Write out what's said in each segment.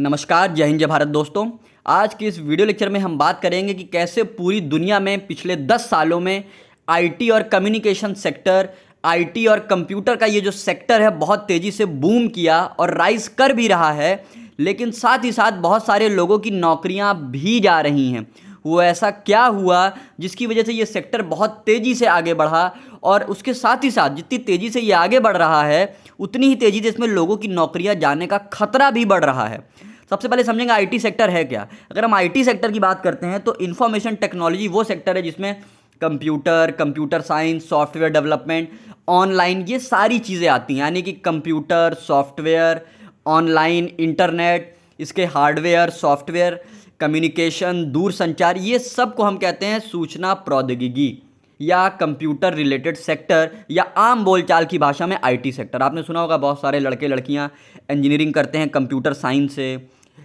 नमस्कार, जय हिंद जय भारत दोस्तों। आज के इस वीडियो लेक्चर में हम बात करेंगे कि कैसे पूरी दुनिया में पिछले 10 सालों में आईटी और कम्युनिकेशन सेक्टर, आईटी और कंप्यूटर का ये जो सेक्टर है बहुत तेज़ी से बूम किया और राइज कर भी रहा है, लेकिन साथ ही साथ बहुत सारे लोगों की नौकरियां भी जा रही हैं। वो ऐसा क्या हुआ जिसकी वजह से ये सेक्टर बहुत तेज़ी से आगे बढ़ा, और उसके साथ ही साथ जितनी तेज़ी से ये आगे बढ़ रहा है उतनी ही तेज़ी से इसमें लोगों की नौकरियां जाने का खतरा भी बढ़ रहा है। सबसे पहले समझेंगे आईटी सेक्टर है क्या। अगर हम आईटी सेक्टर की बात करते हैं तो इंफॉर्मेशन टेक्नोलॉजी वो सेक्टर है जिसमें computer science, software development, online, ये सारी चीज़ें आती हैं। यानी कि कंप्यूटर, सॉफ्टवेयर, ऑनलाइन, इंटरनेट, इसके हार्डवेयर, सॉफ्टवेयर, कम्युनिकेशन, दूरसंचार, ये सब को हम कहते हैं सूचना प्रौद्योगिकी या कंप्यूटर रिलेटेड सेक्टर, या आम बोलचाल की भाषा में आईटी सेक्टर। आपने सुना होगा बहुत सारे लड़के लड़कियां इंजीनियरिंग करते हैं कंप्यूटर साइंस से,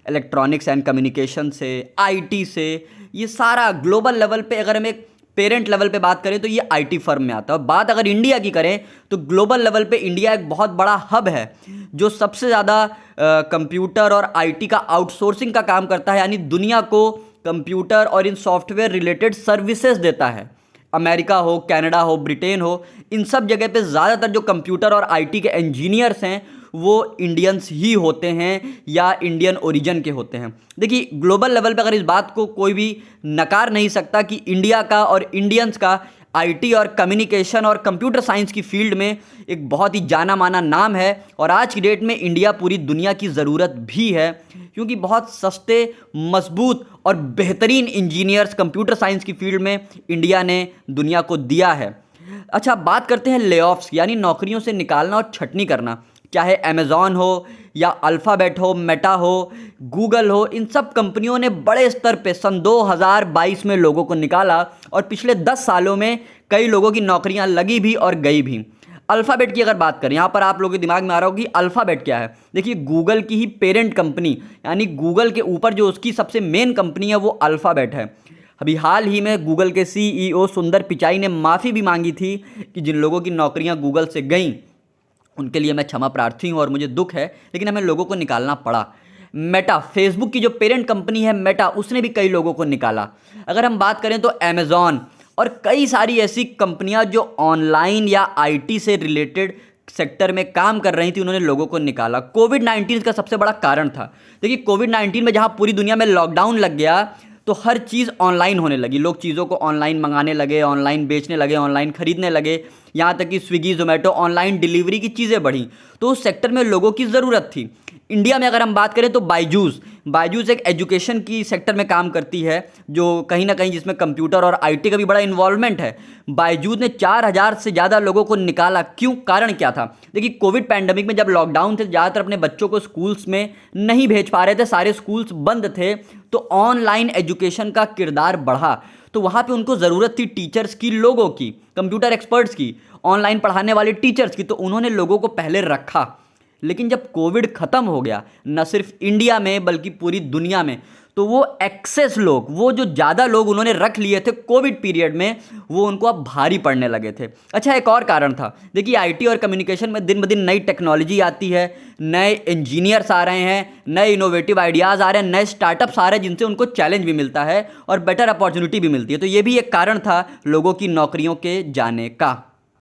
इलेक्ट्रॉनिक्स एंड कम्युनिकेशन से, आईटी से। ये सारा ग्लोबल लेवल पे, अगर हम एक पेरेंट लेवल पे बात करें तो ये आईटी फर्म में आता है। बात अगर इंडिया की करें तो ग्लोबल लेवल पे इंडिया एक बहुत बड़ा हब है जो सबसे ज़्यादा कंप्यूटर और आईटी का आउटसोर्सिंग का काम करता है। यानी दुनिया को कंप्यूटर और इन सॉफ्टवेयर रिलेटेड सर्विसेज देता है। अमेरिका हो, कनाडा हो, ब्रिटेन हो, इन सब जगह पे ज़्यादातर जो कंप्यूटर और आईटी के इंजीनियर्स हैं वो इंडियंस ही होते हैं या इंडियन ओरिजिन के होते हैं। देखिए, ग्लोबल लेवल पे अगर इस बात को कोई भी नकार नहीं सकता कि इंडिया का और इंडियंस का आईटी और कम्युनिकेशन और कंप्यूटर साइंस की फील्ड में एक बहुत ही जाना माना नाम है। और आज की डेट में इंडिया पूरी दुनिया की ज़रूरत भी है, क्योंकि बहुत सस्ते, मजबूत और बेहतरीन इंजीनियर्स कंप्यूटर साइंस की फील्ड में इंडिया ने दुनिया को दिया है। अच्छा, बात करते हैं लेऑफ्स, यानी नौकरियों से निकालना और छटनी करना। चाहे अमेज़ॉन हो या अल्फ़ाबेट हो, मेटा हो, गूगल हो, इन सब कंपनियों ने बड़े स्तर पे सन 2022 में लोगों को निकाला, और पिछले 10 सालों में कई लोगों की नौकरियां लगी भी और गई भी। अल्फ़ाबेट की अगर बात करें, यहाँ पर आप लोगों के दिमाग में आ रहा होगा कि अल्फ़ाबेट क्या है। देखिए, गूगल की ही पेरेंट कंपनी, यानी गूगल के ऊपर जो उसकी सबसे मेन कंपनी है वो अल्फ़ाबेट है। अभी हाल ही में गूगल के सीईओ सुंदर पिचाई ने माफ़ी भी मांगी थी कि जिन लोगों की नौकरियां गूगल से गईं उनके लिए मैं क्षमा प्रार्थी हूँ और मुझे दुख है, लेकिन हमें लोगों को निकालना पड़ा। मेटा, फेसबुक की जो पेरेंट कंपनी है मेटा, उसने भी कई लोगों को निकाला। अगर हम बात करें तो अमेज़ॉन और कई सारी ऐसी कंपनियां जो ऑनलाइन या आईटी से रिलेटेड सेक्टर में काम कर रही थी, उन्होंने लोगों को निकाला। कोविड-19 का सबसे बड़ा कारण था। देखिए, कोविड-19 में जहां पूरी दुनिया में लॉकडाउन लग गया तो हर चीज़ ऑनलाइन होने लगी। लोग चीज़ों को ऑनलाइन मंगाने लगे, ऑनलाइन बेचने लगे, ऑनलाइन खरीदने लगे। यहाँ तक कि स्विगी, जोमेटो, ऑनलाइन डिलीवरी की चीज़ें बढ़ी, तो उस सेक्टर में लोगों की ज़रूरत थी। इंडिया में अगर हम बात करें तो बायजूस एक एजुकेशन की सेक्टर में काम करती है, जो कहीं ना कहीं जिसमें कंप्यूटर और आईटी का भी बड़ा इन्वॉल्वमेंट है। बायजूस ने 4000 से ज़्यादा लोगों को निकाला। क्यों? कारण क्या था? देखिए, कोविड पैंडमिक में जब लॉकडाउन थे, ज़्यादातर अपने बच्चों को स्कूल्स में नहीं भेज पा रहे थे, सारे स्कूल्स बंद थे, तो ऑनलाइन एजुकेशन का किरदार बढ़ा। तो वहाँ पे उनको ज़रूरत थी टीचर्स की, लोगों की, कंप्यूटर एक्सपर्ट्स की, ऑनलाइन पढ़ाने वाले टीचर्स की, तो उन्होंने लोगों को पहले रखा। लेकिन जब कोविड ख़त्म हो गया, न सिर्फ इंडिया में बल्कि पूरी दुनिया में, तो वो एक्सेस लोग, वो जो ज़्यादा लोग उन्होंने रख लिए थे कोविड पीरियड में, वो उनको अब भारी पड़ने लगे थे। अच्छा, एक और कारण था। देखिए, आईटी और कम्युनिकेशन में दिन ब दिन नई टेक्नोलॉजी आती है, नए इंजीनियर्स आ रहे हैं, नए इनोवेटिव आइडियाज़ आ रहे हैं, नए स्टार्टअप्स आ रहे हैं जिनसे उनको चैलेंज भी मिलता है और बेटर अपॉर्चुनिटी भी मिलती है। तो ये भी एक कारण था लोगों की नौकरियों के जाने का।